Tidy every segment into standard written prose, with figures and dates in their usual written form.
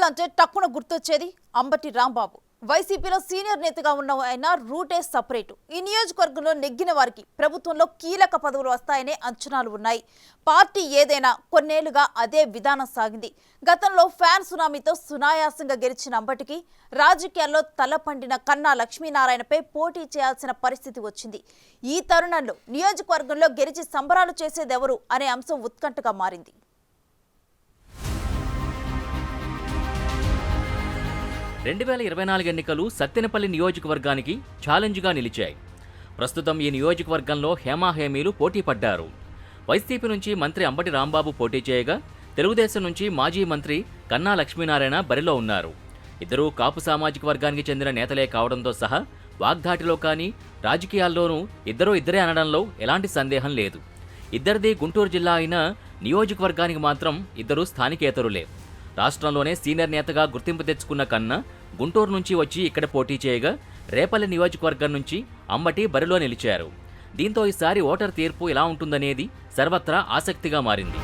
అంటే టక్కున గుర్తొచ్చేది అంబటి రాంబాబు. వైసీపీలో సీనియర్ నేతగా ఉన్న ఆయన రూటే సపరేటు. ఈ నియోజకవర్గంలో నెగ్గిన వారికి ప్రభుత్వంలో కీలక పదవులు వస్తాయనే అంచనాలు ఉన్నాయి. పార్టీ ఏదైనా కొన్నేళ్లుగా అదే విధానం సాగింది. గతంలో ఫ్యాన్ సునామీతో సునాయాసంగా గెలిచిన అంబటికి రాజకీయాల్లో తలపండిన కన్నా లక్ష్మీనారాయణపై పోటీ చేయాల్సిన పరిస్థితి వచ్చింది. ఈ తరుణంలో నియోజకవర్గంలో గెలిచి సంబరాలు చేసేదెవరు అనే అంశం ఉత్కంఠగా మారింది. 2024 ఎన్నికలు సత్తెనపల్లి నియోజకవర్గానికి ఛాలెంజ్గా నిలిచాయి. ప్రస్తుతం ఈ నియోజకవర్గంలో హేమాహేమీలు పోటీ పడ్డారు. వైసీపీ నుంచి మంత్రి అంబటి రాంబాబు పోటీ చేయగా, తెలుగుదేశం నుంచి మాజీ మంత్రి కన్నా లక్ష్మీనారాయణ బరిలో ఉన్నారు. ఇద్దరూ కాపు సామాజిక వర్గానికి చెందిన నేతలే కావడంతో సహా వాగ్దాటిలో కానీ రాజకీయాల్లోనూ ఇద్దరే అనడంలో ఎలాంటి సందేహం లేదు. ఇద్దరిది గుంటూరు జిల్లా అయినా నియోజకవర్గానికి మాత్రం ఇద్దరు స్థానికేతరులే. రాష్ట్రంలోనే సీనియర్ నేతగా గుర్తింపు తెచ్చుకున్న కన్నా గుంటూరు నుంచి వచ్చి ఇక్కడ పోటీ చేయగా, రేపల్లి నియోజకవర్గం నుంచి అంబటి బరిలో నిలిచారు. దీంతో ఈసారి ఓటర్ తీర్పు ఎలా ఉంటుందనేది సర్వత్రా ఆసక్తిగా మారింది.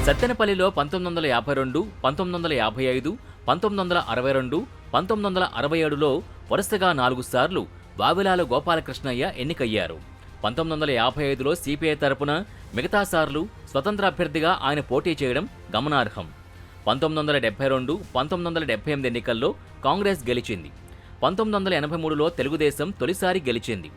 సత్తెనపల్లిలో 1952, 1955, 1962, 1967లో వరుసగా 4 సార్లు వావిలాల గోపాలకృష్ణయ్య ఎన్నికయ్యారు. 1955లో సిపిఐ తరపున, మిగతా సార్లు స్వతంత్ర అభ్యర్థిగా ఆయన పోటీ చేయడం గమనార్హం. 1972, 1978 ఎన్నికల్లో కాంగ్రెస్ గెలిచింది. 1983లో తెలుగుదేశం తొలిసారి గెలిచింది.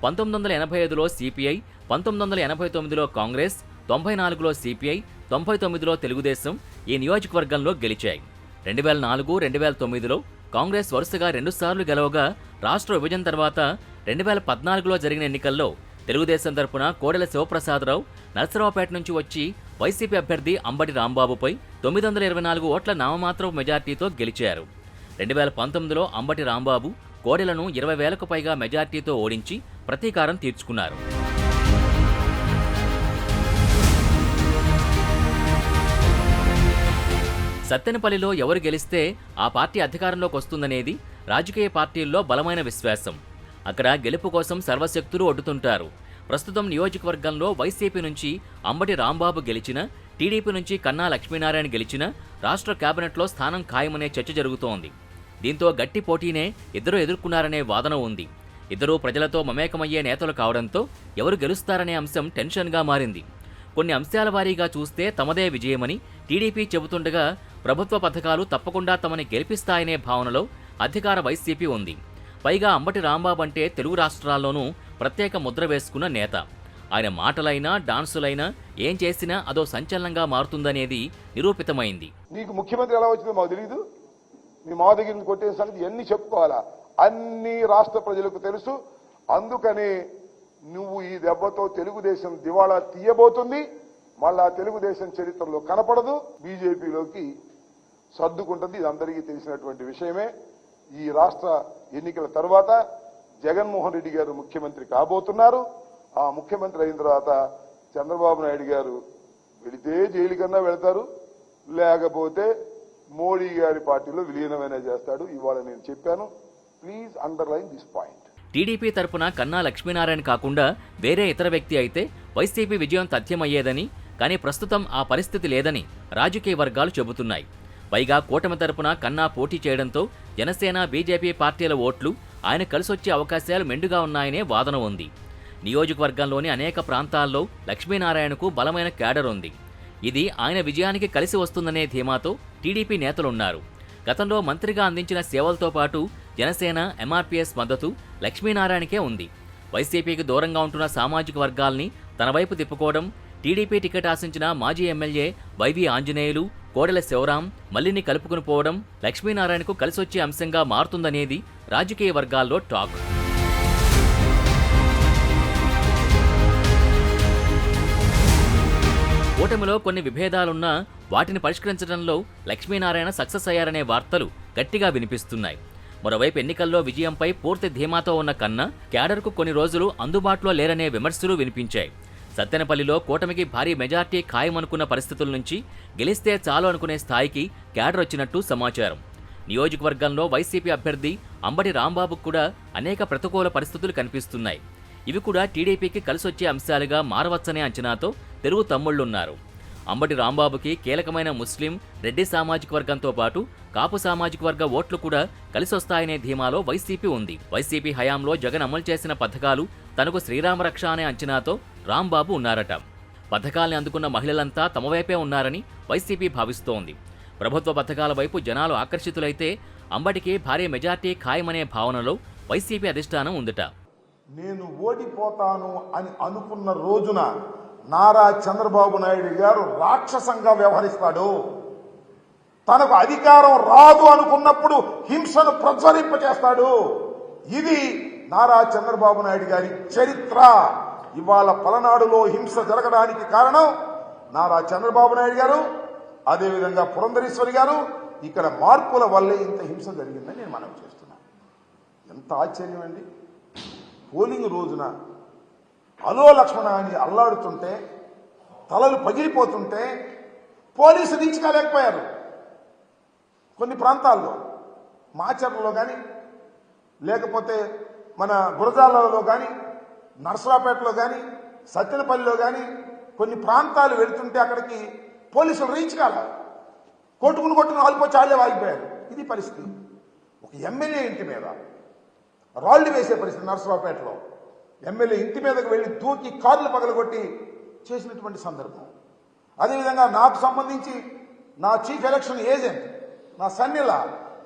1985లో సిపిఐ, 1989లో కాంగ్రెస్, 94లో సిపిఐ, 99లో తెలుగుదేశం ఈ నియోజకవర్గంలో గెలిచాయి. 2004, 2009లో కాంగ్రెస్ వరుసగా 2 సార్లు గెలవగా, రాష్ట్ర విభజన తర్వాత 2014లో జరిగిన ఎన్నికల్లో తెలుగుదేశం తరపున కోడెల శివప్రసాదరావు నర్సరావుపేట నుంచి వచ్చి వైసీపీ అభ్యర్థి అంబటి రాంబాబుపై 924 ఓట్ల నామమాత్రపు మెజార్టీతో గెలిచారు. 2019లో అంబటి రాంబాబు కోడెలను 20,000కు పైగా మెజార్టీతో ఓడించి ప్రతీకారం తీర్చుకున్నారు. సత్తెనపల్లిలో ఎవరు గెలిస్తే ఆ పార్టీ అధికారంలోకి వస్తుందనేది రాజకీయ పార్టీల్లో బలమైన విశ్వాసం. అక్కడ గెలుపు కోసం సర్వశక్తులు ఒడ్డుతుంటారు. ప్రస్తుతం నియోజకవర్గంలో వైసీపీ నుంచి అంబటి రాంబాబు గెలిచిన, టీడీపీ నుంచి కన్నా లక్ష్మీనారాయణ గెలిచిన రాష్ట్ర కేబినెట్లో స్థానం ఖాయమనే చర్చ జరుగుతోంది. దీంతో గట్టి పోటీనే ఇద్దరు ఎదుర్కొన్నారనే వాదన ఉంది. ఇద్దరూ ప్రజలతో మమేకమయ్యే నేతలు కావడంతో ఎవరు గెలుస్తారనే అంశం టెన్షన్గా మారింది. కొన్ని అంశాల వారీగా చూస్తే తమదే విజయమని టీడీపీ చెబుతుండగా, ప్రభుత్వ పథకాలు తప్పకుండా తమని గెలిపిస్తాయనే భావనలో అధికార వైసీపీ ఉంది. పైగా అంబటి రాంబాబు అంటే తెలుగు రాష్ట్రాల్లోనూ ప్రత్యేక ముద్ర వేసుకున్న నేత. ఆయన మాటలైనా, డాన్సులైనా ఏం చేసినా అదో సంచలనంగా మారుతుందనేది నిరూపితమైంది. నీకు ముఖ్యమంత్రి ఎలా వచ్చిందో మాకు తెలియదు, మీ మా దగ్గర నుంచి కొట్టే సంగతి ఎన్ని చెప్పుకోవాలా, అన్ని రాష్ట్ర ప్రజలకు తెలుసు. అందుకని నువ్వు ఈ దెబ్బతో తెలుగుదేశం దివాళా తీయబోతుంది. మళ్ళా తెలుగుదేశం చరిత్రలో కనపడదు, బీజేపీలోకి సర్దుకుంటుంది. ఇది అందరికీ తెలిసినటువంటి విషయమే. ఈ రాష్ట్ర ఎన్నికల తర్వాత జగన్మోహన్ రెడ్డి గారు ముఖ్యమంత్రి కాబోతున్నారు. ఆ ముఖ్యమంత్రి అయిన తర్వాత చంద్రబాబు నాయుడు గారు వెళితే జైలు కన్నా వెళతారు, లేకపోతే మోడీ గారి పార్టీలో విలీనమైనా చేస్తాడు. ఇవాళ నేను చెప్పాను. Please underline this point. TDP తరపున కన్నా లక్ష్మీనారాయణ కాకుండా వేరే ఇతర వ్యక్తి అయితే వైసీపీ విజయం తథ్యమయ్యేదని, కానీ ప్రస్తుతం ఆ పరిస్థితి లేదని రాజకీయ వర్గాలు చెబుతున్నాయి. పైగా కూటమి తరపున కన్నా పోటీ చేయడంతో జనసేన, బీజేపీ పార్టీల ఓట్లు ఆయన కలిసొచ్చే అవకాశాలు మెండుగా ఉన్నాయనే వాదన ఉంది. నియోజకవర్గంలోని అనేక ప్రాంతాల్లో లక్ష్మీనారాయణకు బలమైన క్యాడర్ ఉంది. ఇది ఆయన విజయానికి కలిసి వస్తుందనే ధీమాతో టీడీపీ నేతలున్నారు. గతంలో మంత్రిగా అందించిన సేవలతో పాటు జనసేన, ఎంఆర్పీఎస్ మద్దతు లక్ష్మీనారాయణకే ఉంది. వైసీపీకి దూరంగా ఉంటున్న సామాజిక వర్గాల్ని తన వైపు తిప్పుకోవడం, టీడీపీ టికెట్ ఆశించిన మాజీ ఎమ్మెల్యే వైవి ఆంజనేయులు, కోడెల శివరాం, మల్లిని కలుపుకుని పోవడం లక్ష్మీనారాయణకు కలిసొచ్చే అంశంగా మారుతుందనేది రాజకీయ వర్గాల్లో టాక్. కూటమిలో కొన్ని విభేదాలున్నా వాటిని పరిష్కరించడంలో లక్ష్మీనారాయణ సక్సెస్ అయ్యారనే వార్తలు గట్టిగా వినిపిస్తున్నాయి. మరోవైపు ఎన్నికల్లో విజయంపై పూర్తి ధీమాతో ఉన్న కన్నా క్యాడర్కు కొన్ని రోజులు అందుబాటులో లేరనే విమర్శలు వినిపించాయి. సత్తెనపల్లిలో కూటమికి భారీ మెజార్టీ ఖాయమనుకున్న పరిస్థితుల నుంచి గెలిస్తే చాలు అనుకునే స్థాయికి క్యాడర్ వచ్చినట్టు సమాచారం. నియోజకవర్గంలో వైసీపీ అభ్యర్థి అంబటి రాంబాబుకు కూడా అనేక ప్రతికూల పరిస్థితులు కనిపిస్తున్నాయి. ఇవి కూడా టీడీపీకి కలిసొచ్చే అంశాలుగా మారవచ్చనే అంచనాతో తెలుగు తమ్ముళ్లున్నారు. అంబటి రాంబాబుకి కీలకమైన ముస్లిం, రెడ్డి సామాజిక వర్గంతో పాటు కాపు సామాజిక వర్గ ఓట్లు కూడా కలిసొస్తాయనే ధీమాలో వైసీపీ ఉంది. వైసీపీ హయాంలో జగన్ అమలు చేసిన పథకాలు తనకు శ్రీరామరక్ష అనే అంచనాతో రాంబాబు ఉన్నారట. పథకాల్ని అందుకున్న మహిళలంతా తమ వైపే ఉన్నారని వైసీపీ భావిస్తోంది. ప్రభుత్వ పథకాల వైపు జనాలు ఆకర్షితులైతే అంబటికి భారీ మెజార్టీ ఖాయమనే భావనలో వైసీపీ అధిష్టానం ఉందట. నేను ఓడిపోతాను అని అనుకున్న రోజున నారా చంద్రబాబు నాయుడు గారు రాక్షసంగా వ్యవహరిస్తాడు. తనకు అధికారం రాదు అనుకున్నప్పుడు హింసను ప్రజ్వరింపచేస్తాడు. ఇది నారా చంద్రబాబు నాయుడు గారి చరిత్ర. ఇవాళ పలనాడులో హింస జరగడానికి కారణం నారా చంద్రబాబు నాయుడు గారు, అదేవిధంగా పురంధరేశ్వరి గారు. ఇక్కడ మార్పుల వల్లే ఇంత హింస జరిగిందని నేను మనవి చేస్తున్నాను. ఎంత ఆశ్చర్యం అండి. పోలింగ్ రోజున అలో లక్ష్మణ అని అల్లాడుతుంటే, తలలు పగిలిపోతుంటే పోలీసు దించుకోలేకపోయారు. కొన్ని ప్రాంతాల్లో మాచర్లలో కానీ, లేకపోతే మన గురజాలలో కానీ, నర్సరాపేటలో కానీ, సత్తెనపల్లిలో కానీ కొన్ని ప్రాంతాలు వెళుతుంటే అక్కడికి పోలీసులు రీచ్ కాలేదు. కొట్టుకుని ఆల్పోయి చాలే వాగిపోయారు. ఇది పరిస్థితి. ఒక ఎమ్మెల్యే ఇంటి మీద రాళ్లు వేసే పరిస్థితి. నర్సరావుపేటలో ఎమ్మెల్యే ఇంటి మీదకు వెళ్ళి దూకి కార్లు పగలగొట్టి చేసినటువంటి సందర్భం. అదేవిధంగా నాకు సంబంధించి నా చీఫ్ ఎలక్షన్ ఏజెంట్ నా సన్నిలా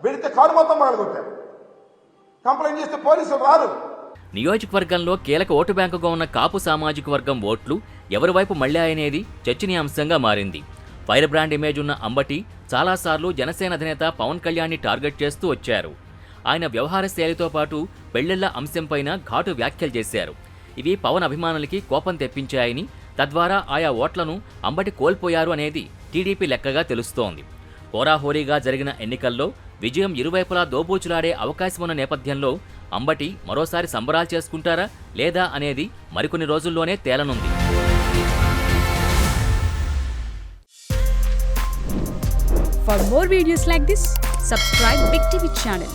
వెళితే కారు మొత్తం పగలగొట్టారు. కంప్లైంట్ చేస్తే పోలీసులు రారు. నియోజకవర్గంలో కీలక ఓటు బ్యాంకుగా ఉన్న కాపు సామాజిక వర్గం ఓట్లు ఎవరి వైపు మళ్లాయనేది చర్చనీయాంశంగా మారింది. ఫైర్ బ్రాండ్ ఇమేజ్ ఉన్న అంబటి చాలాసార్లు జనసేన అధినేత పవన్ కళ్యాణ్ని టార్గెట్ చేస్తూ వచ్చారు. ఆయన వ్యవహార శైలితో పాటు పెళ్లిళ్ల అంశంపైన ఘాటు వ్యాఖ్యలు చేశారు. ఇవి పవన్ అభిమానులకి కోపం తెప్పించాయని, తద్వారా ఆయా ఓట్లను అంబటి కోల్పోయారు అనేది టీడీపీ లెక్కగా తెలుస్తోంది. హోరాహోరీగా జరిగిన ఎన్నికల్లో విజయం ఇరువైపులా దోబూచులాడే అవకాశమున్న నేపథ్యంలో అంబటి మరోసారి సంబరాలు చేసుకుంటారా లేదా అనేది మరికొన్ని రోజుల్లోనే తేలనుంది. For more videos like this, subscribe Big TV channel.